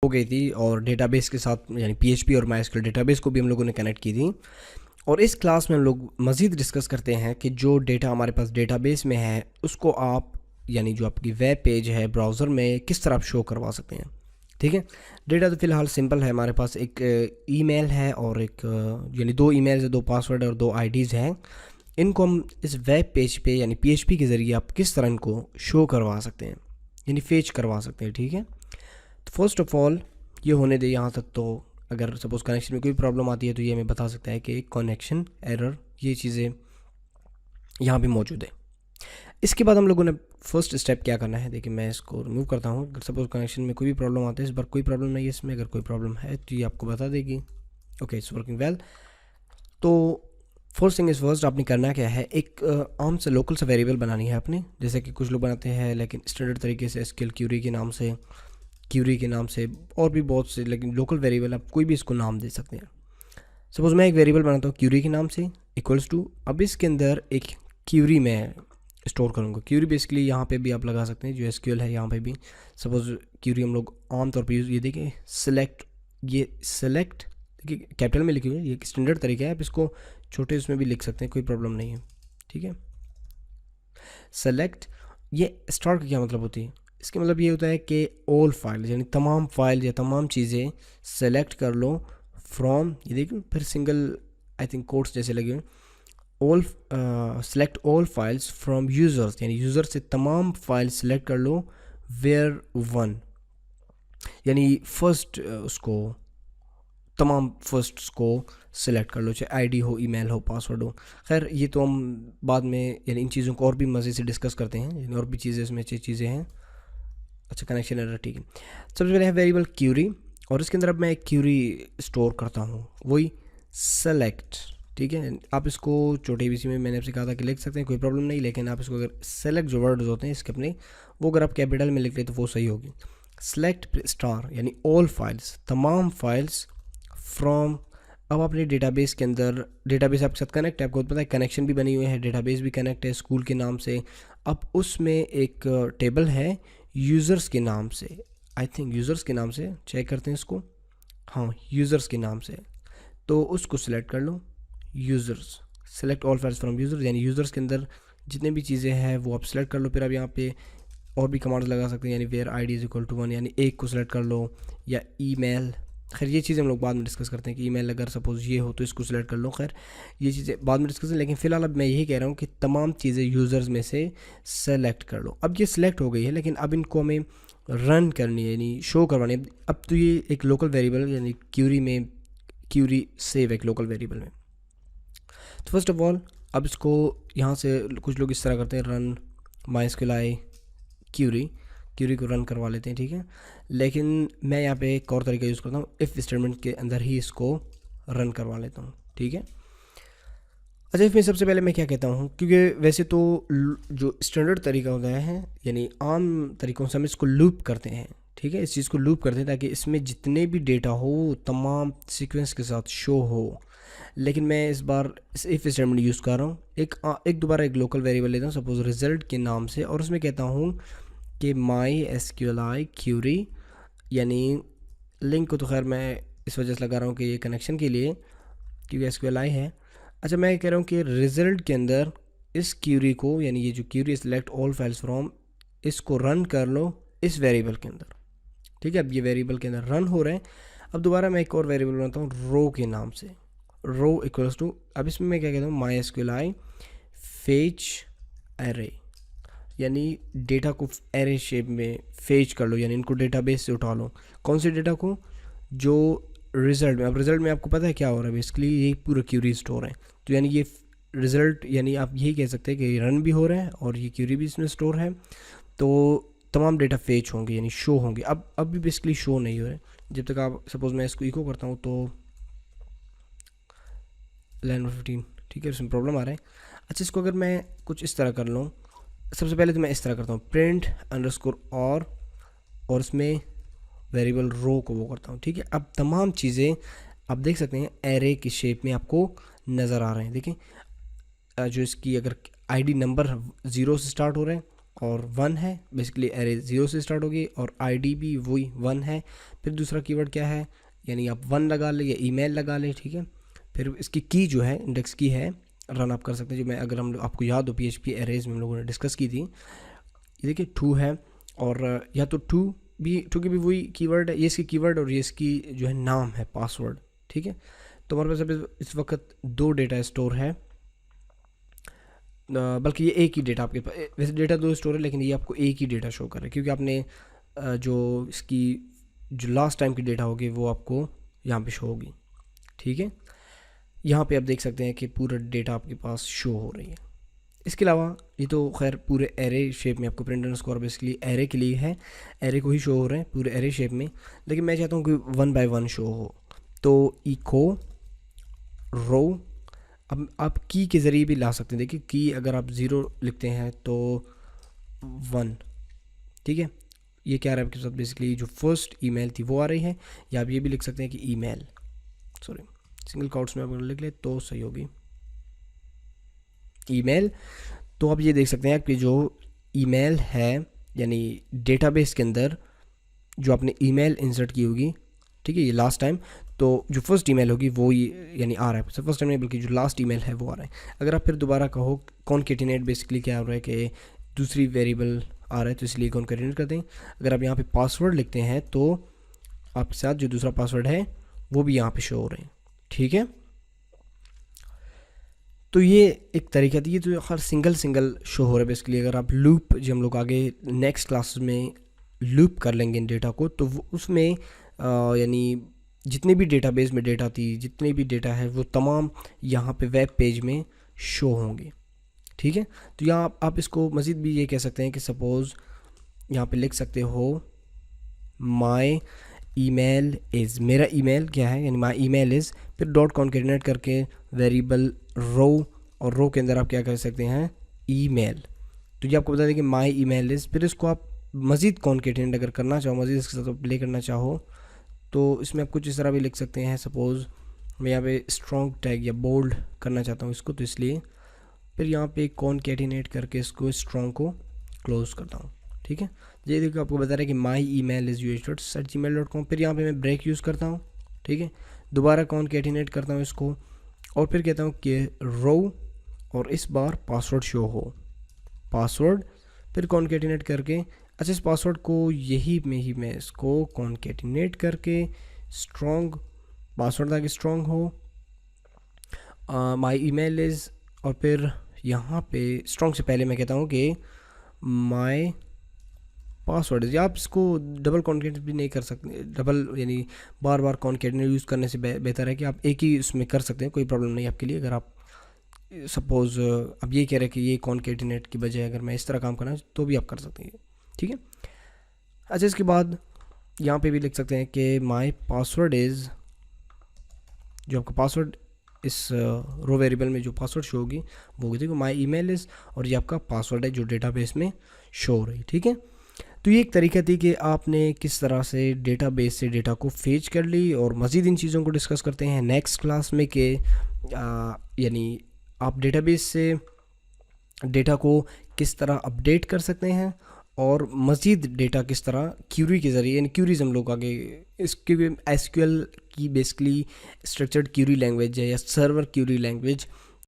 हो गई थी और डेटाबेस के साथ यानी पीएचपी और माइस्क्यूएल डेटाबेस को भी हम लोगों ने कनेक्ट की थी। और इस क्लास में हम लोग मज़ीद डिस्कस करते हैं कि जो डेटा हमारे पास डेटाबेस में है उसको आप यानी जो आपकी वेब पेज है ब्राउज़र में किस तरह आप शो करवा सकते हैं। ठीक है, डेटा तो फ़िलहाल सिंपल है, हमारे पास एक ईमेल है और एक यानी 2 ईमेल्स है, 2 पासवर्ड और 2 आईडीज़ हैं। इनको हम इस वेब पेज पे यानी पीएचपी के ज़रिए आप किस तरह इनको शो करवा सकते हैं यानी फेच करवा सकते हैं। ठीक है, तो फर्स्ट ऑफ ऑल ये होने दे यहाँ तक। तो अगर सपोज़ कनेक्शन में कोई प्रॉब्लम आती है तो ये हमें बता सकता है कि कनेक्शन एरर, ये चीज़ें यहाँ पे मौजूद है। इसके बाद हम लोगों ने फर्स्ट स्टेप क्या करना है, देखिए मैं इसको रिमूव करता हूँ। अगर सपोज़ कनेक्शन में कोई भी प्रॉब्लम आता है, इस बार कोई प्रॉब्लम नहीं है इसमें, अगर कोई प्रॉब्लम है तो ये आपको बता देगी। Okay, it's working well. तो फर्स्ट थिंग इज़ फर्स्ट, आपने करना क्या है, एक आम से लोकल से वेरिएबल बनानी है आपने, जैसे कि कुछ लोग बनाते हैं लेकिन स्टैंडर्ड तरीके से एसक्यूएल क्यूरी के नाम से, क्यूरी के नाम से, और भी बहुत से, लेकिन लोकल वेरिएबल आप कोई भी इसको नाम दे सकते हैं। सपोज़ मैं एक वेरिएबल बनाता हूँ क्यूरी के नाम से इक्वल्स टू, अब इसके अंदर एक क्यूरी में स्टोर करूँगा। क्यूरी बेसिकली यहाँ पे भी आप लगा सकते हैं, जो एसक्यूएल है यहाँ पे भी। सपोज़ क्यूरी हम लोग आमतौर पर यूज़, ये देखिए सेलेक्ट, ये सेलेक्ट देखिए कैपिटल में लिखी हुई है, ये एक स्टैंडर्ड तरीका है, आप इसको छोटे उसमें भी लिख सकते हैं, कोई प्रॉब्लम नहीं है। ठीक है, सेलेक्ट, ये स्टार का क्या मतलब होती है, इसका मतलब ये होता है कि ऑल फाइल यानी तमाम फाइल या तमाम चीज़ें सेलेक्ट कर लो फ्रॉम, ये देखो फिर सिंगल आई थिंक कोट्स जैसे लगे हुए, all select all files from users, यानी यूज़र से तमाम फाइल सेलेक्ट कर लो, वेयर वन यानी फर्स्ट उसको तमाम फर्स्ट्स को सिलेक्ट कर लो, चाहे आईडी हो, ईमेल हो, पासवर्ड हो। खैर ये तो हम बाद में यानी इन चीज़ों को और भी मज़े से डिस्कस करते हैं, यानी और भी चीज़ें इसमें अच्छी चीज़ें हैं। अच्छा, कनेक्शन एरर, ठीक है। सबसे पहले है वेरिएबल क्यूरी, और इसके अंदर अब मैं एक क्यूरी स्टोर करता हूँ, वही सेलेक्ट। ठीक है, आप इसको छोटे बीसी में मैंने आपसे कहा था कि लिख सकते हैं, कोई प्रॉब्लम नहीं, लेकिन आप इसको अगर सेलेक्ट जो वर्ड्स होते हैं इसके अपने, वो अगर आप कैपिटल में लिख लें तो वो सही होगी। सेलेक्ट स्टार यानी ऑल फाइल्स, तमाम फाइल्स फ्रॉम, अब अपने डेटाबेस के अंदर, डेटाबेस आपके साथ कनेक्ट है, आपको पता है कनेक्शन भी बनी हुई है, डेटाबेस भी कनेक्ट है स्कूल के नाम से। अब उसमें एक टेबल है यूज़र्स के नाम से, आई थिंक यूज़र्स के नाम से, चेक करते हैं इसको, हाँ यूज़र्स के नाम से, तो उसको सिलेक्ट कर लो, users, select all files from users, यानी यूज़र्स के अंदर जितने भी चीज़ें हैं वो आप सिलेक्ट कर लो। फिर आप यहाँ पे और भी कमांड्स लगा सकते हैं, यानी where I D is equal to 1, यानी एक को सिलेक्ट कर लो, या ईमेल, खैर ये चीज़ें हम लोग बाद में डिस्कस करते हैं कि ईमेल अगर सपोज़ ये हो तो इसको सिलेक्ट कर लो। खैर ये चीज़ें बाद में डिस्कस हैं, लेकिन फ़िलहाल अब मैं यही कह रहा हूँ कि तमाम चीज़ें यूज़र्स में से सेलेक्ट कर लो। अब ये सिलेक्ट हो गई है, लेकिन अब इनको हमें रन करनी है यानी शो करवानी है। अब तो ये एक लोकल वेरिएबल यानी क्यूरी में, क्यूरी सेव एक लोकल वेरिएबल में। तो फर्स्ट ऑफ ऑल अब इसको यहाँ से कुछ लोग इस तरह करते हैं, रन माइस्क्यूएल क्यूरी, क्यूरी को रन करवा लेते हैं। ठीक है, लेकिन मैं यहाँ पे एक और तरीका यूज़ करता हूँ, इफ़ स्टेटमेंट के अंदर ही इसको रन करवा लेता हूँ। ठीक है, अच्छा इसमें सबसे पहले मैं क्या कहता हूँ, क्योंकि वैसे तो जो स्टैंडर्ड तरीका होता है यानी आम तरीक़ों से हम इसको लूप करते हैं। ठीक है, इस चीज़ को लूप करते हैं ताकि इसमें जितने भी डेटा हो तमाम सीक्वेंस के साथ शो हो, लेकिन मैं इस बार इस इफ़ स्टेटमेंट यूज़ कर रहा हूँ। एक दोबारा एक लोकल वेरिएबल लेता हूँ सपोज रिजल्ट के नाम से, और उसमें कहता हूँ कि माई एसक्यूएल क्यूरी, यानी लिंक को तो खैर मैं इस वजह से लगा रहा हूँ कि ये कनेक्शन के लिए क्योंकि एसक्यूएल है। अच्छा, मैं कह रहा हूँ कि रिज़ल्ट के अंदर इस क्यूरी को, यानी ये जो query select all files from, इसको रन कर लो इस वेरिएबल के अंदर। ठीक है, अब ये वेरिएबल के अंदर रन हो रहे हैं। अब दोबारा मैं एक और वेरिएबल बनाता हूँ रो के नाम से, रो इक्वल्स टू, अब इसमें मैं क्या कहता हूँ, माई एसक्यूएल फेच एरे, यानी डेटा को एरे शेप में फेच कर लो, यानी इनको डेटाबेस से उठा लो। कौन से डेटा को, जो रिज़ल्ट में, अब रिज़ल्ट में आपको पता है क्या हो रहा है, बेसिकली ये पूरा क्यूरी स्टोर है, तो यानी ये रिज़ल्ट, यानी आप यही कह सकते हैं कि रन भी हो रहा है और ये क्यूरी भी इसमें स्टोर है, तो तमाम डेटा फेच होंगे यानी शो होंगे। अब भी बेसिकली शो नहीं हो रहे जब तक आप, सपोज़ मैं इसको इको करता हूँ तो लाइन 15, ठीक है, इसमें प्रॉब्लम आ रहा है। अच्छा, इसको अगर मैं कुछ इस तरह कर लूँ, सबसे पहले तो मैं इस तरह करता हूँ, प्रिंट अंडरस्कोर और इसमें वेरिएबल रो को वो करता हूँ। ठीक है, अब तमाम चीज़ें आप देख सकते हैं एरे की शेप में आपको नज़र आ रहे हैं। देखें जो इसकी अगर आईडी नंबर 0 से स्टार्ट हो रहे हैं और 1 है, बेसिकली एरे 0 से स्टार्ट होगी, और आईडी भी वही 1 है। फिर दूसरा कीवर्ड क्या है, यानी आप 1 लगा ले या ईमेल लगा ले, ठीक है। फिर इसकी की जो है इंडेक्स की है, रन आप कर सकते हैं, जो मैं अगर हम आपको याद हो PHP एरेज में हम लोगों ने डिस्कस की थी। ये देखिए 2 है, और या तो 2 की भी वही कीवर्ड है, ये इसकी कीवर्ड और ये इसकी जो है नाम है पासवर्ड, ठीक है। तो हमारे पास अभी इस वक्त 2 डेटा स्टोर है, बल्कि ये एक ही डेटा आपके पास, वैसे डेटा 2 स्टोर है लेकिन ये आपको एक ही डेटा शो कर रहा है, क्योंकि आपने जो इसकी जो लास्ट टाइम की डेटा होगी वो आपको यहाँ पे शो होगी, ठीक है। यहाँ पे आप देख सकते हैं कि पूरा डेटा आपके पास शो हो रही है। इसके अलावा ये तो खैर पूरे एरे शेप में आपको प्रिंट अंडरस्कोर बेसिकली एरे के लिए है, एरे को ही शो हो रहे हैं पूरे एरे शेप में, लेकिन मैं चाहता हूँ कि 1 बाय 1 शो हो। तो इको रो, अब आप की के ज़रिए भी ला सकते हैं। देखिए की अगर आप 0 लिखते हैं तो 1, ठीक है। ये क्या आ रहा है आपके साथ, बेसिकली जो फर्स्ट ईमेल थी वो आ रही है, या आप ये भी लिख सकते हैं कि ईमेल, सॉरी सिंगल कोट्स में अगर लिख ले तो सही होगी, ईमेल। तो आप ये देख सकते हैं कि जो ईमेल है, यानी डेटाबेस के अंदर जो आपने ईमेल इंसर्ट की होगी, ठीक है, ये लास्ट टाइम, तो जो फर्स्ट ईमेल होगी वो यानी आ रहा है, फर्स्ट टाइम नहीं बल्कि जो लास्ट ईमेल है वो आ रहा है। अगर आप फिर दोबारा कहो कॉन्केटिनेट, बेसिकली क्या हो रहा है कि दूसरी वेरिएबल आ रहा है तो इसलिए कॉन्केटिनेट कर दें। अगर आप यहाँ पे पासवर्ड लिखते हैं तो आपके साथ जो दूसरा पासवर्ड है वो भी यहाँ पे शो हो रहे हैं, ठीक है। तो ये एक तरीका थी, ये तो हर सिंगल शो हो रहा है बेसिकली। अगर आप लूप, जो हम लोग आगे नेक्स्ट क्लास में लूप कर लेंगे इन डेटा को, तो वो उसमें यानी जितने भी डेटाबेस में डेटा थी, जितने भी डेटा है वो तमाम यहाँ पे वेब पेज में शो होंगे, ठीक है। तो यहाँ आप इसको मज़ीद भी ये कह सकते हैं कि सपोज़ यहाँ पे लिख सकते हो माई ईमेल इज़, मेरा ईमेल क्या है, यानी माई ईमेल इज़, फिर डॉट कॉन्केटिनेट करके वेरिएबल रो, और रो के अंदर आप क्या कर सकते हैं, ईमेल। तो ये आपको बता दें कि माई ईमेल इज़। फिर इसको आप मज़ीद कॉन्केटिनेट अगर करना चाहो, मज़ीद इसके साथ प्ले करना चाहो, तो इसमें आप कुछ इस तरह भी लिख सकते हैं। सपोज़ मैं यहाँ पे स्ट्रॉन्ग टैग या बोल्ड करना चाहता हूँ इसको, तो इसलिए फिर यहाँ पे कॉन्केटिनेट करके इसको स्ट्रॉन्ग को क्लोज करता हूँ, ठीक है। ये देखो आपको बता रहा है कि माई ईमेल इज़ UH.gmail.com। फिर यहाँ पे मैं ब्रेक यूज़ करता हूँ, ठीक है, दोबारा कॉन्केटिनेट करता हूँ इसको, और फिर कहता हूँ कि रो, और इस बार पासवर्ड शो हो, पासवर्ड, फिर कॉन्केटिनेट करके, अच्छा इस पासवर्ड को यही में ही मैं इसको कॉन्केटिनेट करके स्ट्रॉन्ग, पासवर्ड ताकि स्ट्रॉन्ग हो, माई ईमेल इज़, और फिर यहाँ पे स्ट्रॉन्ग से पहले मैं कहता हूँ कि माई पासवर्ड इज़। या आप इसको डबल कॉन्केटिनेट भी नहीं कर सकते, डबल यानी बार बार कॉन्केटिनेट यूज़ करने से बेहतर है कि आप एक ही उसमें कर सकते हैं, कोई प्रॉब्लम नहीं आपके लिए। अगर आप सपोज़ अब ये कह रहे हैं कि ये कॉन्केटिनेट की बजाय अगर मैं इस तरह काम करना तो भी आप कर सकते हैं, ठीक है। अच्छा इसके बाद यहाँ पे भी लिख सकते हैं कि माई पासवर्ड इज़, जो आपका पासवर्ड इस रो वेरिएबल में जो पासवर्ड शो होगी वो होगी, देखो माई ईमेल इज़, और ये आपका पासवर्ड है जो डेटाबेस में शो हो रही, ठीक है। तो ये एक तरीका थी कि आपने किस तरह से डेटाबेस से डेटा को फेच कर ली, और मज़ीद इन चीज़ों को डिस्कस करते हैं नेक्स्ट क्लास में कि यानी आप डेटाबेस से डेटा को किस तरह अपडेट कर सकते हैं, और मज़ीद डेटा किस तरह क्यूरी के ज़रिए, यानी क्यूरीज हम लोग आगे इसके SQL की बेसिकली स्ट्रक्चर्ड क्यूरी लैंग्वेज है या सर्वर क्यूरी लैंग्वेज